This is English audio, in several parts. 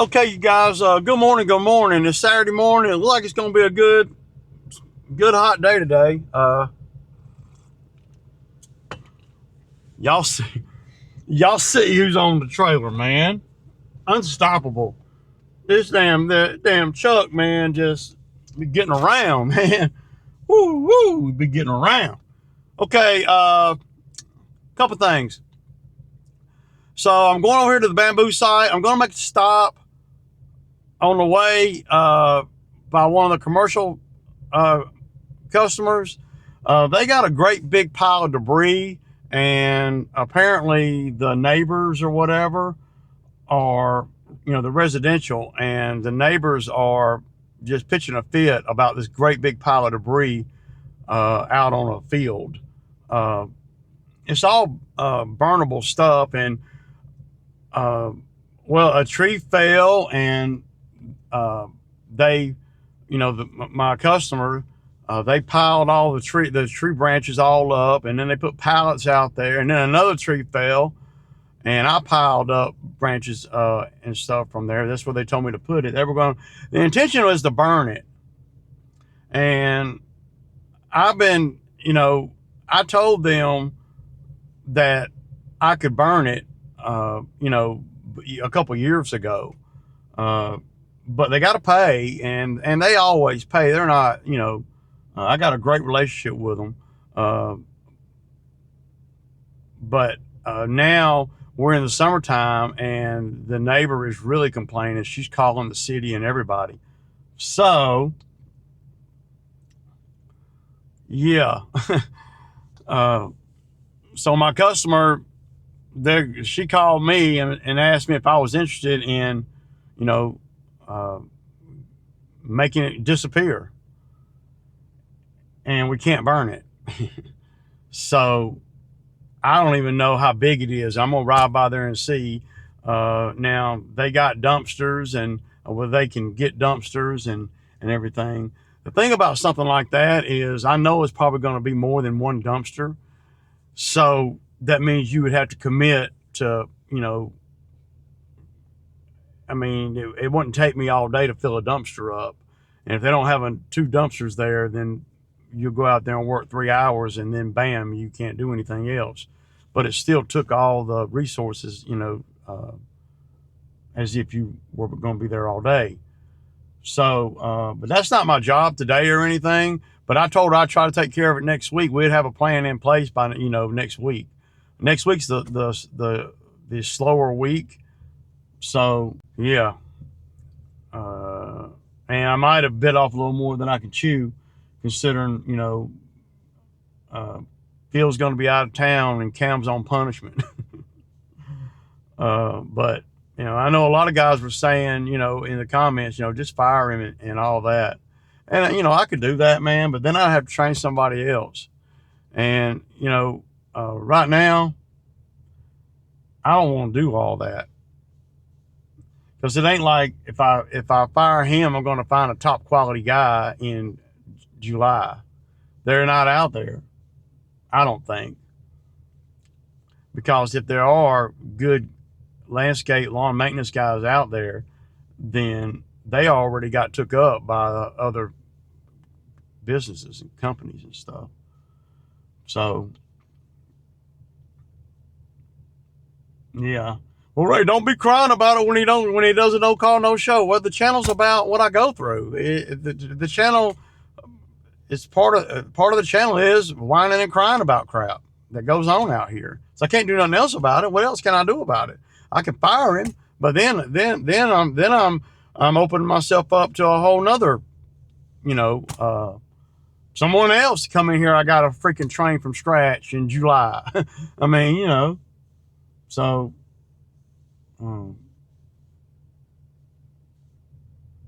Okay, you guys. Good morning. Good morning. It's Saturday morning. It looks like it's going to be a good hot day today. Y'all see, y'all see who's on the trailer, man? Unstoppable. The damn Chuck, man, just be getting around, man. Woo woo, be getting around. Okay, couple things. So I'm going over here to the bamboo site. I'm going to make a stop on the way by one of the commercial uh, customers. They got a great big pile of debris, and apparently the neighbors or whatever are, the residential, and the neighbors are just pitching a fit about this great big pile of debris out on a field. Uh, it's all burnable stuff, and uh, well, a tree fell, and they, my customer, they piled all the tree branches all up, and then they put pallets out there, and then another tree fell, and I piled up branches and stuff from there. That's where they told me to put it. They were going. The intention was to burn it, and I've been, I told them that I could burn it, a couple years ago. But they got to pay, and they always pay. They're not, I got a great relationship with them. But now we're in the summertime, and the neighbor is really complaining. She's calling the city and everybody. So, yeah. uh, so my customer, she called me and asked me if I was interested in, you know, uh, making it disappear, and we can't burn it. So I don't even know how big it is. I'm gonna ride by there and see. Now they got dumpsters, and where they can get dumpsters and everything. The thing about something like that is I know it's probably going to be more than one dumpster. So that means you would have to commit to, I mean, it wouldn't take me all day to fill a dumpster up. And if they don't have two dumpsters there, then you go out there and work 3 hours, and then bam, you can't do anything else. But it still took all the resources, as if you were going to be there all day. So, but that's not my job today or anything. But I told her I'd try to take care of it next week. We'd have a plan in place by, next week. Next week's the slower week. So yeah, and I might have bit off a little more than I can chew, considering Phil's going to be out of town and Cam's on punishment. But I know a lot of guys were saying, in the comments, just fire him and all that. And I could do that, man, but then I'd have to train somebody else. And right now, I don't want to do all that, because it ain't like if I fire him, I'm going to find a top quality guy in July. They're not out there, I don't think, because if there are good landscape lawn maintenance guys out there, then they already got took up by other businesses and companies and stuff. So yeah. Well, Ray, don't be crying about it when he does a no call no show. Well, the channel's about what I go through. The channel is part of the channel is whining and crying about crap that goes on out here. So I can't do nothing else about it. What else can I do about it? I can fire him, but I'm opening myself up to a whole nother, someone else to come in here. I got to freaking train from scratch in July. I mean, so.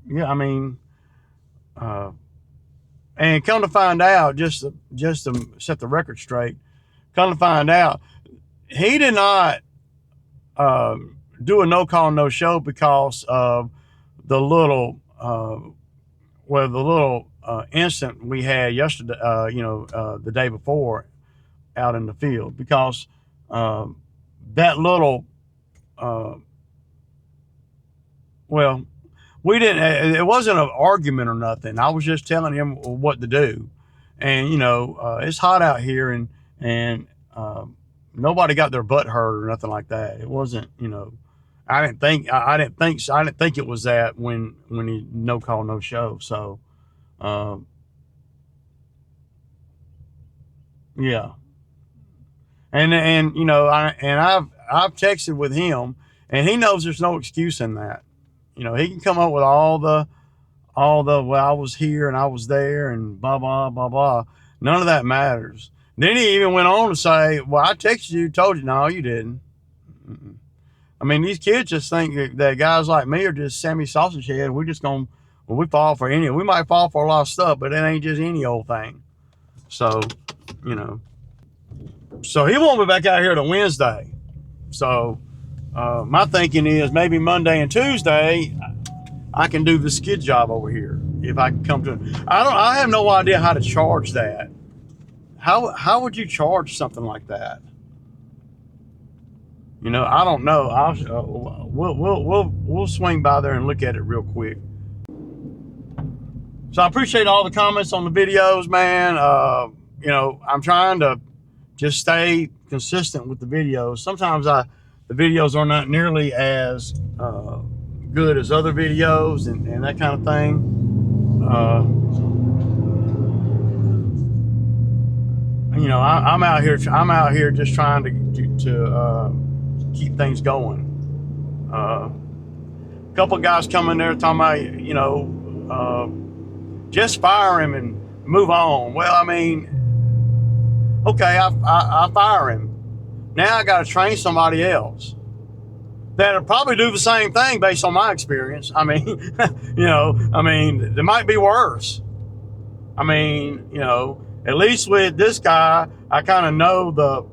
Yeah, I mean, and come to find out, just to set the record straight, come to find out, he did not do a no call no show because of the little incident we had yesterday, the day before out in the field, because that little well, we didn't, it wasn't an argument or nothing. I was just telling him what to do. And, you know, it's hot out here, and nobody got their butt hurt or nothing like that. It wasn't, you know, I didn't think it was that when he no call, no show. So, yeah. And you know, I've texted with him, and he knows there's no excuse in that. You know, he can come up with all the well, I was here and I was there and blah blah blah blah. None of that matters. Then he even went on to say, "Well, I texted you, told you." No, you didn't. Mm-mm. I mean, these kids just think that guys like me are just Sammy Sausage Head. We're just gonna, well, we fall for any. We might fall for a lot of stuff, but it ain't just any old thing. So, you know. So he won't be back out here till Wednesday. So my thinking is maybe Monday and Tuesday I can do the skid job over here if I can come to it. I have no idea how to charge that. How would you charge something like that? You know, I don't know. We'll swing by there and look at it real quick. So I appreciate all the comments on the videos, man. You know, I'm trying to just stay consistent with the videos. Sometimes the videos are not nearly as good as other videos and that kind of thing. You know, I'm out here just trying to keep things going. A couple of guys come in there talking about, you know, just fire him and move on. Well, I mean, okay, I fire him. Now I got to train somebody else that'll probably do the same thing based on my experience. I mean, you know, I mean, it might be worse. I mean, you know, at least with this guy, I kind of know the,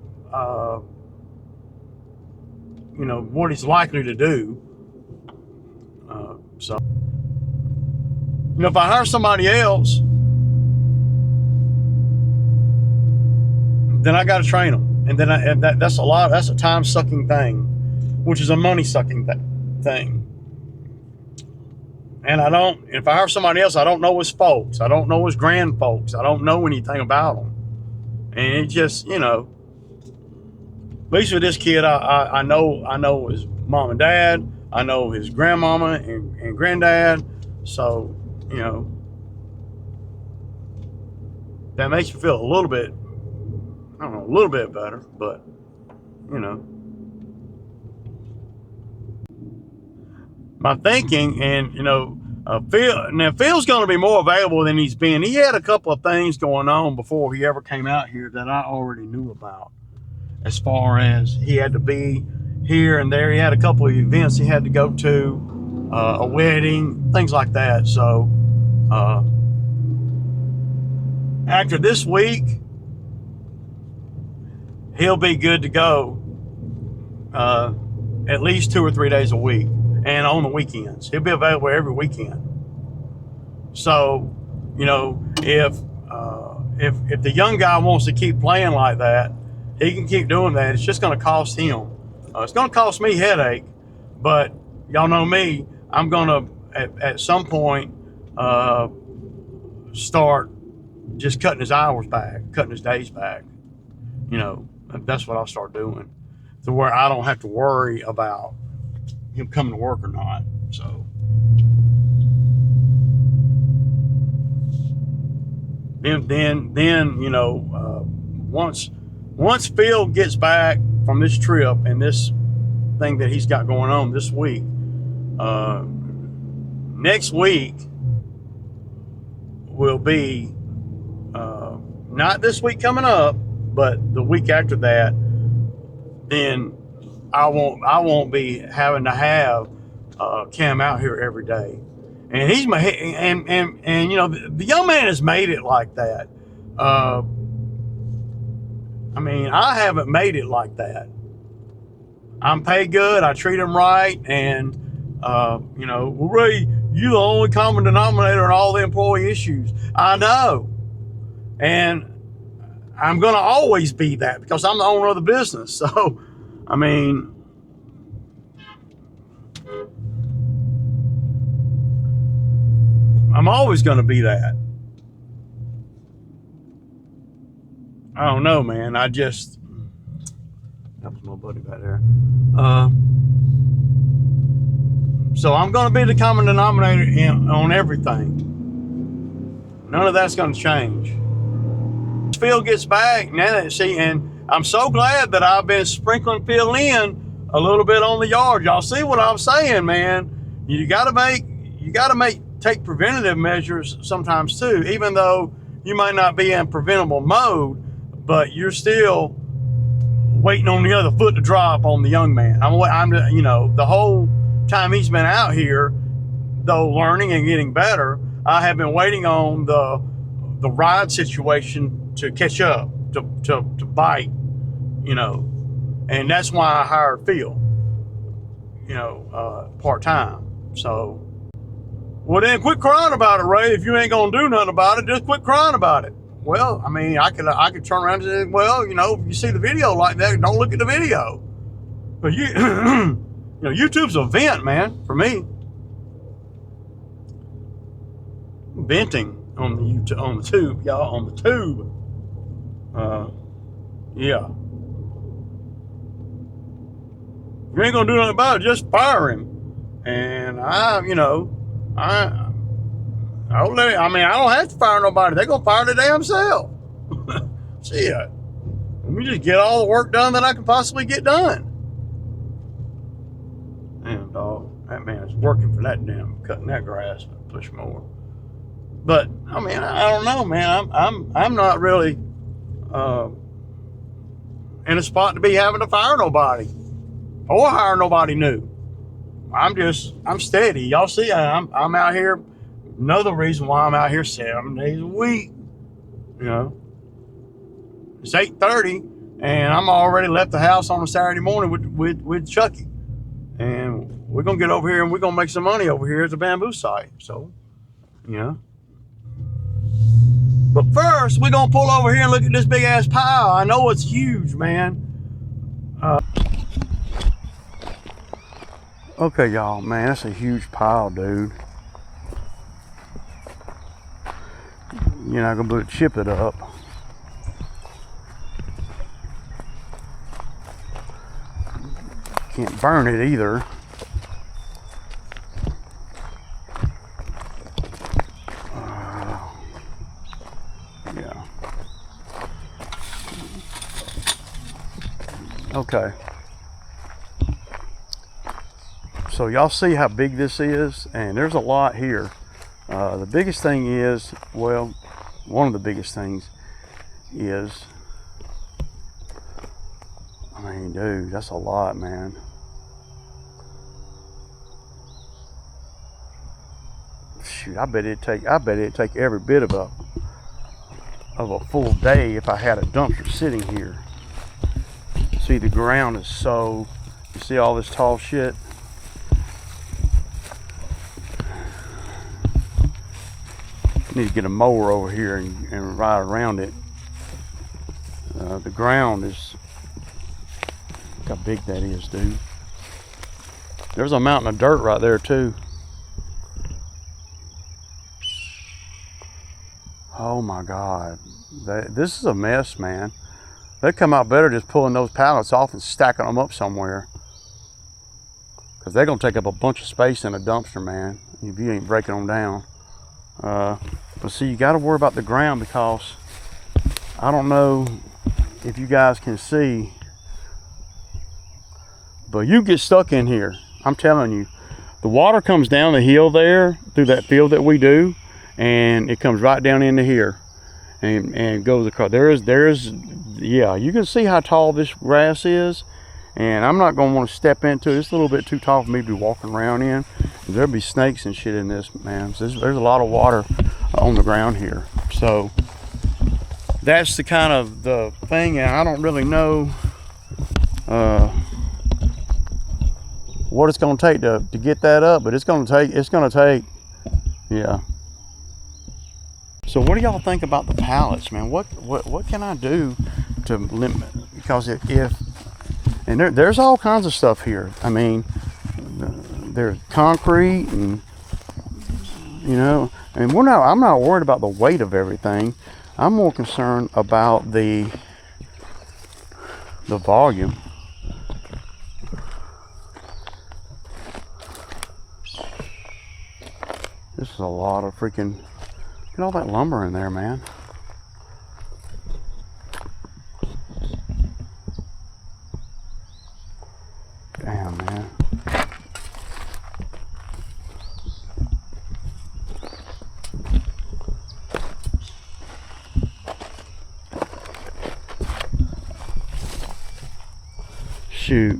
you know, what he's likely to do. So, you know, if I hire somebody else, then I got to train them, and then that's a lot. That's a time-sucking thing, which is a money-sucking thing. And if I hire somebody else, I don't know his folks. I don't know his grand folks. I don't know anything about them. And it just, you know, at least with this kid, I know his mom and dad. I know his grandmama and granddad. So, you know, that makes me feel a little bit, I don't know, a little bit better, but, you know. My thinking, and, you know, Phil's going to be more available than he's been. He had a couple of things going on before he ever came out here that I already knew about, as far as he had to be here and there. He had a couple of events he had to go to, a wedding, things like that. So after this week, he'll be good to go at least 2 or 3 days a week, and on the weekends. He'll be available every weekend. So, you know, if the young guy wants to keep playing like that, he can keep doing that. It's just going to cost him. It's going to cost me headache, but y'all know me. I'm going to, at some point, start just cutting his hours back, cutting his days back. You know, that's what I'll start doing, to where I don't have to worry about him coming to work or not. So then you know, once Phil gets back from this trip and this thing that he's got going on this week, next week will be not this week coming up, but the week after that. Then I won't be having to have Cam out here every day, and he's my and you know, the young man has made it like that. I mean, I haven't made it like that. I'm paid good. I treat him right, and you know, well, Ray, you're the only common denominator in all the employee issues. I know, and I'm going to always be that because I'm the owner of the business. So, I mean, always going to be that. I don't know, man. That was my buddy back there. So I'm going to be the common denominator on everything. None of that's going to change. Phil gets back now. See, and I'm so glad that I've been sprinkling Phil in a little bit on the yard. Y'all see what I'm saying, man? You got to take preventative measures sometimes too, even though you might not be in preventable mode, but you're still waiting on the other foot to drop on the young man. I'm you know, the whole time he's been out here, though learning and getting better, I have been waiting on the ride situation to catch up, to bite, you know, and that's why I hired Phil, you know, part-time. So, well then quit crying about it, Ray. If you ain't gonna do nothing about it, just quit crying about it. Well, I mean, I could turn around and say, well, you know, if you see the video like that, don't look at the video. But you, you know, YouTube's a vent, man, for me. Venting on the tube, y'all, on the tube. Yeah. If you ain't gonna do nothing about it, just fire him. And you know, I don't let it, I mean, I don't have to fire nobody. They're gonna fire the damn self. Shit. Let me just get all the work done that I can possibly get done. Damn dog, that man is working for that damn cutting that grass and push more. But I mean, I don't know, man. I'm not really in a spot to be having to fire nobody or hire nobody new. I'm steady. Y'all see, I'm out here. Another reason why I'm out here 7 days a week. You know, it's 8:30, and I'm already left the house on a Saturday morning with Chucky, and we're gonna get over here and we're gonna make some money over here at the bamboo site. So, you know. But first, we're gonna pull over here and look at this big ass pile. I know it's huge, man. Okay, y'all, man, that's a huge pile, dude. You're not gonna be able to chip it up. Can't burn it either. Yeah. Okay. So y'all see how big this is, and there's a lot here. The biggest thing is, well, one of the biggest things is, I mean, dude, that's a lot, man. Shoot, I bet it'd take every bit of a full day if I had a dumpster sitting here. See, the ground is so, you see all this tall shit? Need to get a mower over here and ride around it. The ground is, look how big that is, dude. There's a mountain of dirt right there too. Oh my God, this is a mess, man. They'd come out better just pulling those pallets off and stacking them up somewhere, because they're gonna take up a bunch of space in a dumpster, man, if you ain't breaking them down. But see, you got to worry about the ground, because I don't know if you guys can see, but you get stuck in here. I'm telling you, the water comes down the hill there through that field that we do, and it comes right down into here and goes across. There's yeah, you can see how tall this grass is, and I'm not going to want to step into it. It's a little bit too tall for me to be walking around in. There'll be snakes and shit in this, man. So there's a lot of water on the ground here. So that's the kind of the thing, and I don't really know what it's going to take to get that up, but it's going to take, yeah. So what do y'all think about the pallets, man? What can I do to limit? Because and there's all kinds of stuff here. I mean, there's concrete, and you know, and I'm not worried about the weight of everything. I'm more concerned about the volume. This is a lot of freaking, look at all that lumber in there, man. Damn, man. Shoot.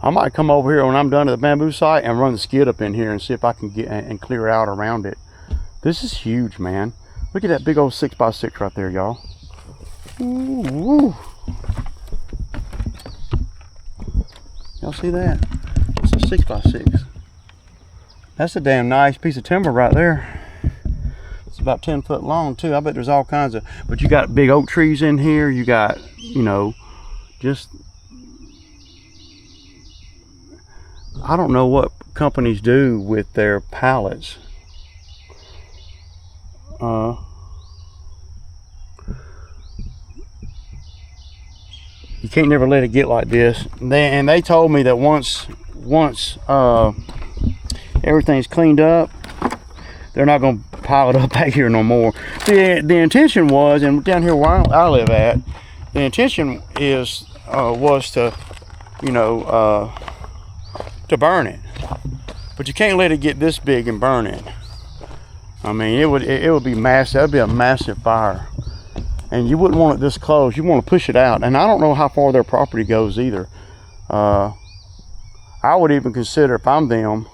I might come over here when I'm done at the bamboo site and run the skid up in here and see if I can get and clear out around it. This is huge, man. Look at that big old 6x6 right there, y'all. Ooh. Y'all see that? It's a 6x6. That's a damn nice piece of timber right there. It's about 10 foot long too. I bet there's all kinds of, but you got big oak trees in here. You got, you know, just, I don't know what companies do with their pallets. You can't never let it get like this. And they told me that once everything's cleaned up, they're not going to pile it up back here no more. The intention was, and down here where I live at, the intention was to, you know, to burn it. But you can't let it get this big and burn it. I mean, it would be massive. That'd be a massive fire. And you wouldn't want it this close. You want to push it out. And I don't know how far their property goes either. I would even consider, if I'm them,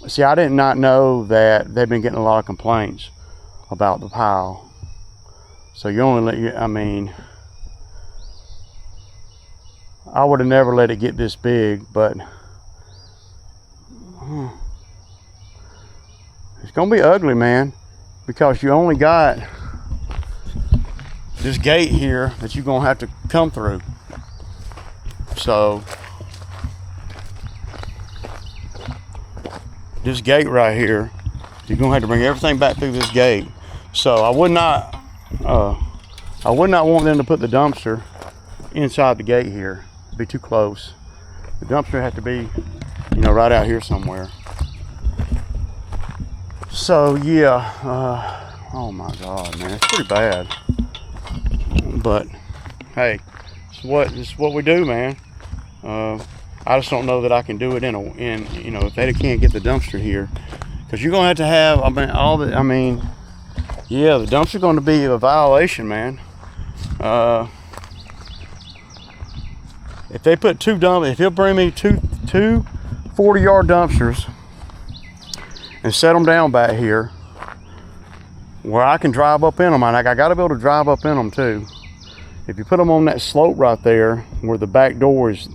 see, I did not know that they've been getting a lot of complaints about the pile. So you only let I mean, I would have never let it get this big, but it's gonna be ugly, man, because you only got this gate here that you're gonna have to come through. So this gate right here, you're gonna have to bring everything back through this gate. So I would not want them to put the dumpster inside the gate here. It'd be too close. The dumpster had to be, you know, right out here somewhere. So yeah, oh my God, man, it's pretty bad. But hey, it's what we do, man. I just don't know that I can do it in you know, if they can't get the dumpster here, because you're gonna have to have, I mean, yeah, the dumpster's going to be a violation, man. If they put if he'll bring me two 40-yard dumpsters and set them down back here where I can drive up in them, and I got to be able to drive up in them too. If you put them on that slope right there where the back door is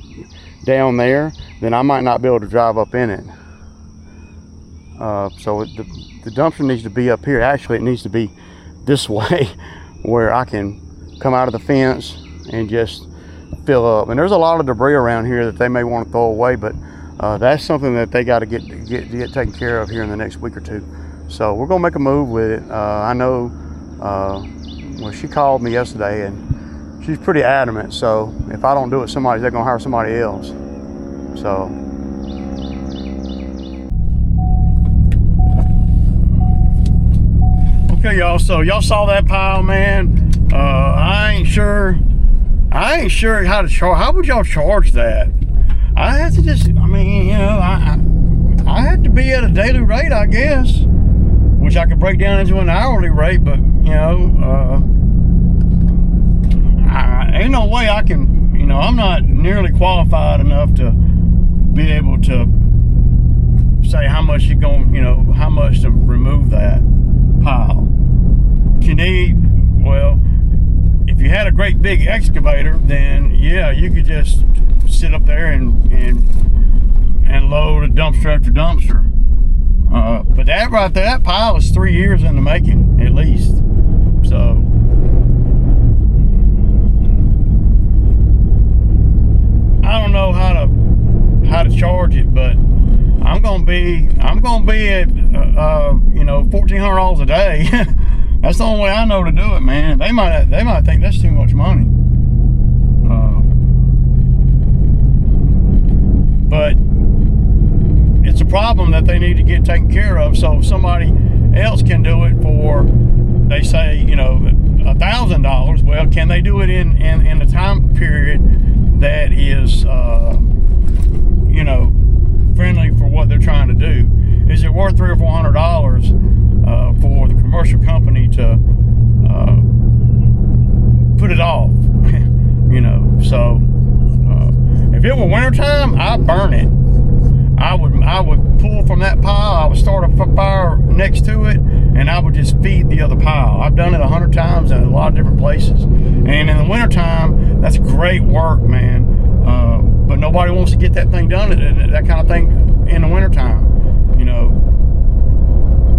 down there, then I might not be able to drive up in it. So the dumpster needs to be up here. Actually, it needs to be this way where I can come out of the fence and just fill up. And there's a lot of debris around here that they may want to throw away, but that's something that they got to get taken care of here in the next week or two. So we're gonna make a move with it. I know, well, she called me yesterday and she's pretty adamant. So if I don't do it, they're gonna hire somebody else. So. Okay, y'all, so y'all saw that pile, man. I ain't sure how to charge. How would y'all charge that? I had to just, I mean, you know, I had to be at a daily rate, I guess, which I could break down into an hourly rate, but, you know, ain't no way I can, you know, I'm not nearly qualified enough to be able to say how much you're going, you know, how much to remove that pile. You need, well, if you had a great big excavator, then yeah, you could just sit up there and load a dumpster after dumpster. But that right there, that pile is 3 years in the making, at least. So I don't know how to charge it, but I'm gonna be at $1,400 a day. That's the only way I know to do it, man. They might think that's too much money. But it's a problem that they need to get taken care of. So if somebody else can do it for, they say, $1,000, well, can they do it in a time period that is, friendly for what they're trying to do? Is it worth $300 or $400 for the commercial company to put it off? So if it were wintertime, I'd burn it. I would pull from that pile. I would start a fire next to it, and I would just feed the other pile. I've done it 100 times in a lot of different places. And in the wintertime, that's great work, man. But nobody wants to get that thing done, that kind of thing, in the wintertime.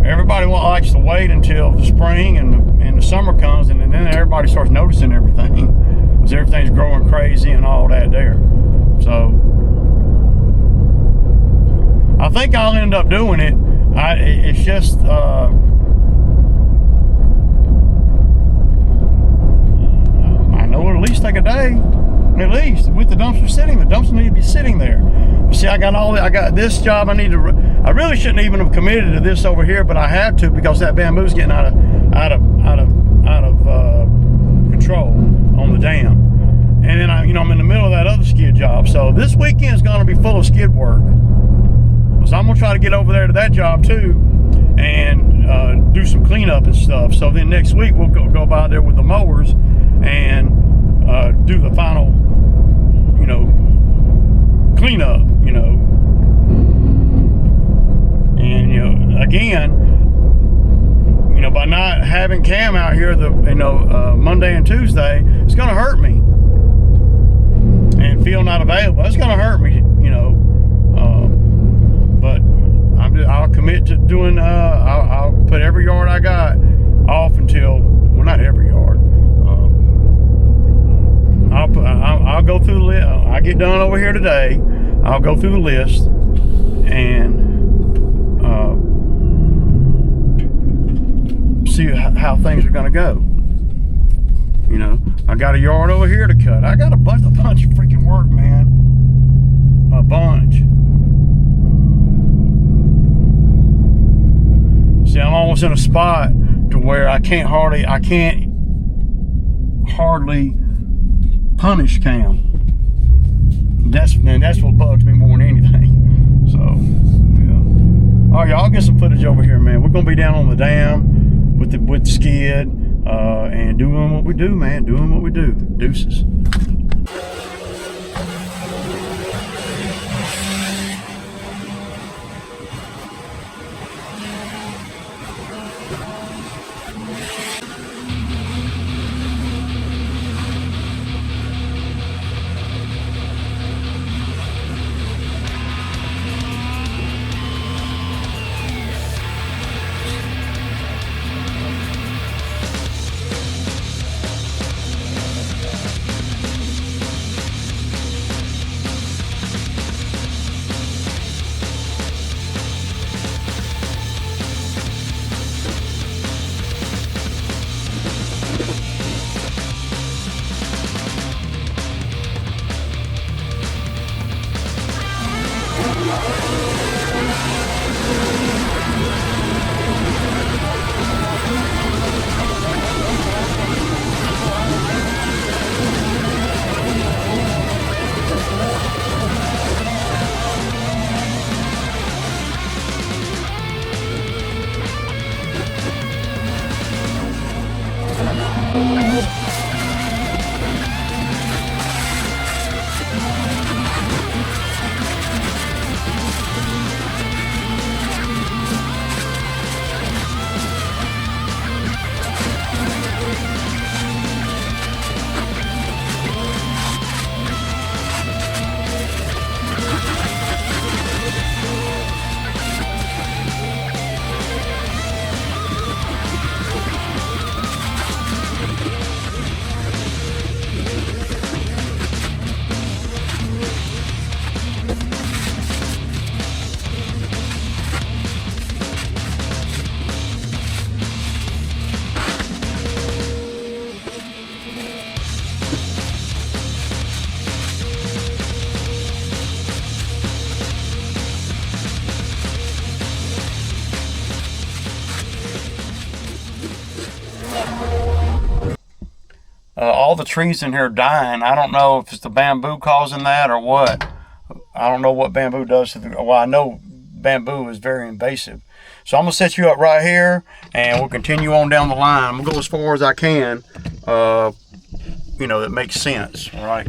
Everybody likes to wait until the spring and the summer comes, and then everybody starts noticing everything, because everything's growing crazy and all that there. So I think I'll end up doing it. It's just I know it'll at least take a day, at least, with the dumpster sitting. The dumpster need to be sitting there. But see, I got this job. I really shouldn't even have committed to this over here, but I had to, because that bamboo's getting out of control on the dam. And then I'm in the middle of that other skid job. So this weekend is going to be full of skid work. So I'm gonna try to get over there to that job too, and do some cleanup and stuff. So then next week we'll go by there with the mowers and do the final, cleanup. And again, by not having Cam out here Monday and Tuesday, it's gonna hurt me. And Phil not available, it's gonna hurt me. But I'll commit to doing. I'll put every yard I got off until, well, not every yard. I'll go through the list. I get done over here today. I'll go through the list and see how things are going to go. I got a yard over here to cut. I got a bunch of freaking work, man. A bunch. See, I'm almost in a spot to where I can't hardly punish Cam. That's what bugs me more than anything. So, yeah. All right, y'all, I'll get some footage over here, man. We're gonna be down on the dam with the skid and doing what we do, man. Doing what we do. Deuces. all the trees in here are dying. I don't know if it's the bamboo causing that or what. I don't know what bamboo does to the, well, I know bamboo is very invasive. So I'm gonna set you up right here and we'll continue on down the line. I'm gonna go as far as I can, you know, that makes sense, all right?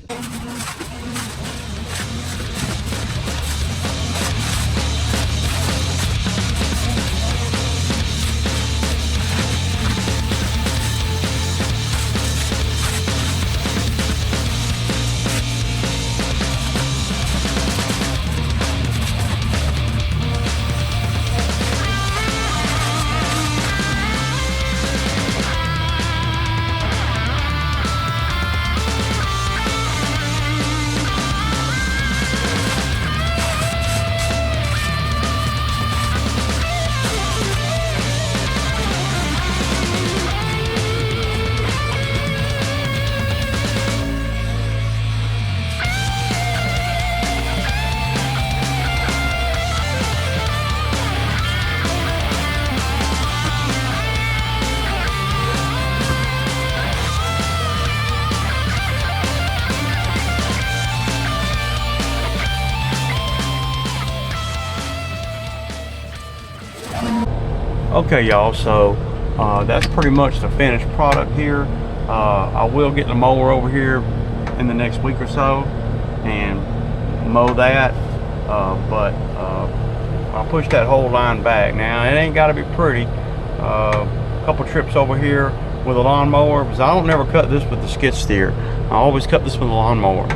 Okay, y'all, so that's pretty much the finished product here. I will get the mower over here in the next week or so and mow that, but I'll push that whole line back. Now, it ain't got to be pretty. A couple trips over here with a lawnmower, because I don't never cut this with the skid steer. I always cut this with a lawnmower.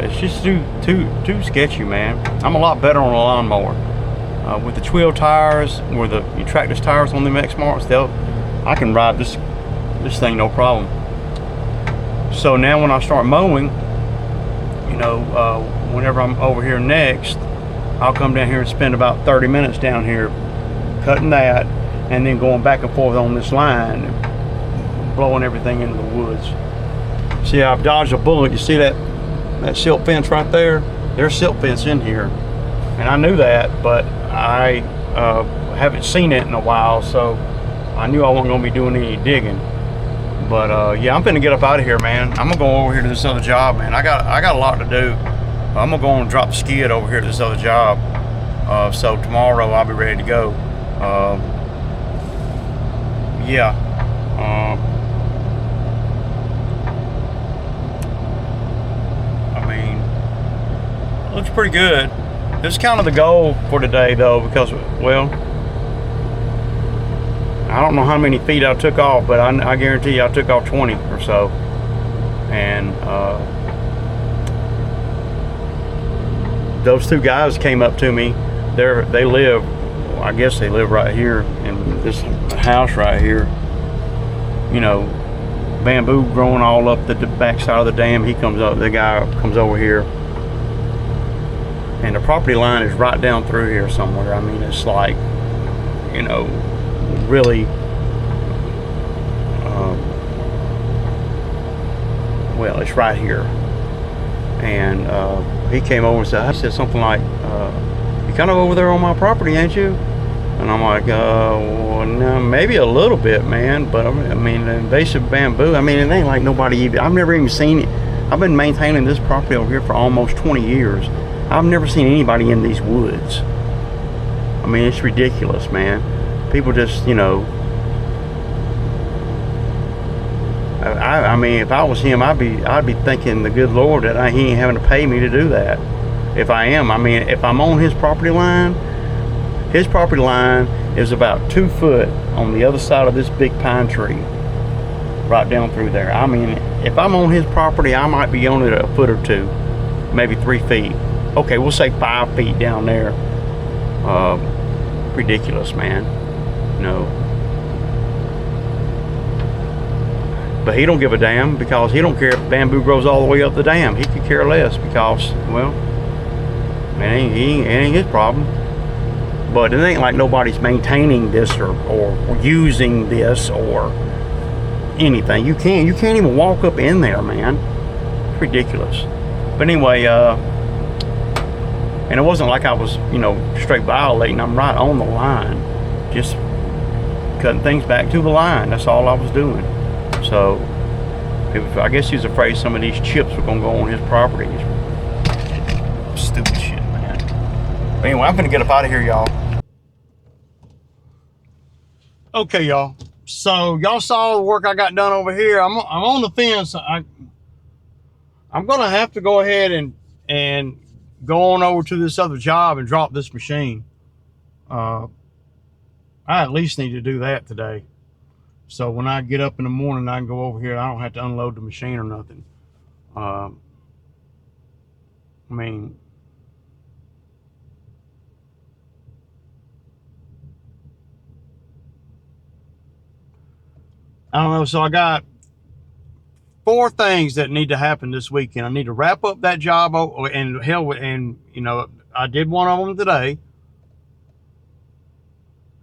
It's just too sketchy, man. I'm a lot better on a lawnmower. With the Twill tires, or the Tractus tires on the Exmarks, I can ride this thing no problem. So now when I start mowing, you know, whenever I'm over here next, I'll come down here and spend about 30 minutes down here cutting that, and then going back and forth on this line, blowing everything into the woods. See, I've dodged a bullet. You see that silt fence right there? There's silt fence in here, and I knew that, but I haven't seen it in a while, so I knew I wasn't gonna be doing any digging. But yeah, I'm gonna get up out of here, man. I'm gonna go over here to this other job, man. I got a lot to do. I'm gonna go and drop the skid over here to this other job. So tomorrow I'll be ready to go. Yeah. I mean, looks pretty good. This is kind of the goal for today, though, because, well, I don't know how many feet I took off, but I guarantee you I took off 20 or so. And those two guys came up to me. They live, I guess they live right here in this house right here. You know, bamboo growing all up the back side of the dam. He comes up, the guy comes over here. And the property line is right down through here somewhere. I mean, it's like, you know, really, well, it's right here. And he came over and said something like, "You're kind of over there on my property, ain't you?" And I'm like, well, no, maybe a little bit, man. But I mean, invasive bamboo, I mean, it ain't like nobody even, I've never even seen it. I've been maintaining this property over here for almost 20 years. I've never seen anybody in these woods. I mean, it's ridiculous, man. People just, you know, I mean, if I was him, I'd be thanking the good Lord that he ain't having to pay me to do that. If I am, I mean, if I'm on his property line is about 2 foot on the other side of this big pine tree, right down through there. I mean, if I'm on his property, I might be on it a foot or two, maybe 3 feet. Okay, we'll say 5 feet down there. Ridiculous, man. No. But he don't give a damn, because he don't care if bamboo grows all the way up the dam. He could care less, because, well, it ain't his problem. But it ain't like nobody's maintaining this or using this or anything. You can't even walk up in there, man. It's ridiculous. But anyway, and it wasn't like I was, you know, straight violating. I'm right on the line, just cutting things back to the line. That's all I was doing. So, I guess he's afraid some of these chips were gonna go on his property. Stupid shit, man. But anyway, I'm gonna get up out of here, y'all. Okay, y'all. So y'all saw the work I got done over here. I'm on the fence. I'm gonna have to go ahead and go on over to this other job and drop this machine. I at least need to do that today. So when I get up in the morning, I can go over here. I don't have to unload the machine or nothing. I mean, I don't know. So I got 4 things that need to happen this weekend. I need to wrap up that job, and hell, and you know, I did one of them today.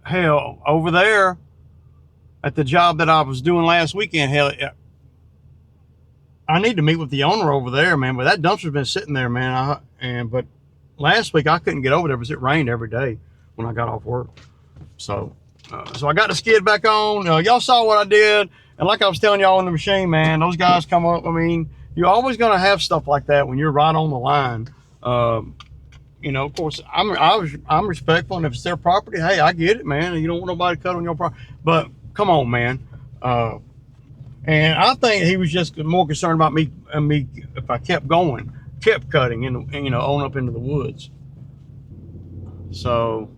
Hell, over there at the job that I was doing last weekend, hell, I need to meet with the owner over there, man. But that dumpster's been sitting there, man. But last week I couldn't get over there because it rained every day when I got off work. So I got the skid back on. Y'all saw what I did, and like I was telling y'all in the machine, man, those guys come up. I mean, you're always gonna have stuff like that when you're right on the line. You know, of course, I'm respectful, and if it's their property, hey, I get it, man. You don't want nobody to cut on your property, but come on, man. And I think he was just more concerned about me if I kept going, kept cutting, and you know, on up into the woods. So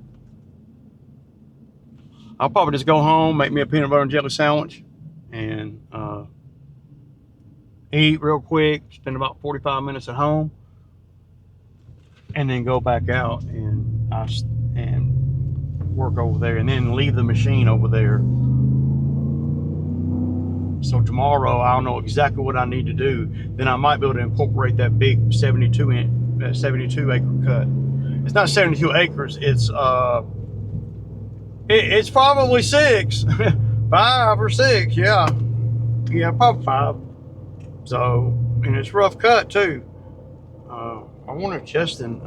I'll probably just go home, make me a peanut butter and jelly sandwich, and eat real quick, spend about 45 minutes at home, and then go back out and work over there, and then leave the machine over there. So tomorrow I'll know exactly what I need to do. Then I might be able to incorporate that big 72 acre cut. It's not 72 acres. It's probably 6, 5 or 6. Yeah, probably 5. So, and it's rough cut too. I wonder if Justin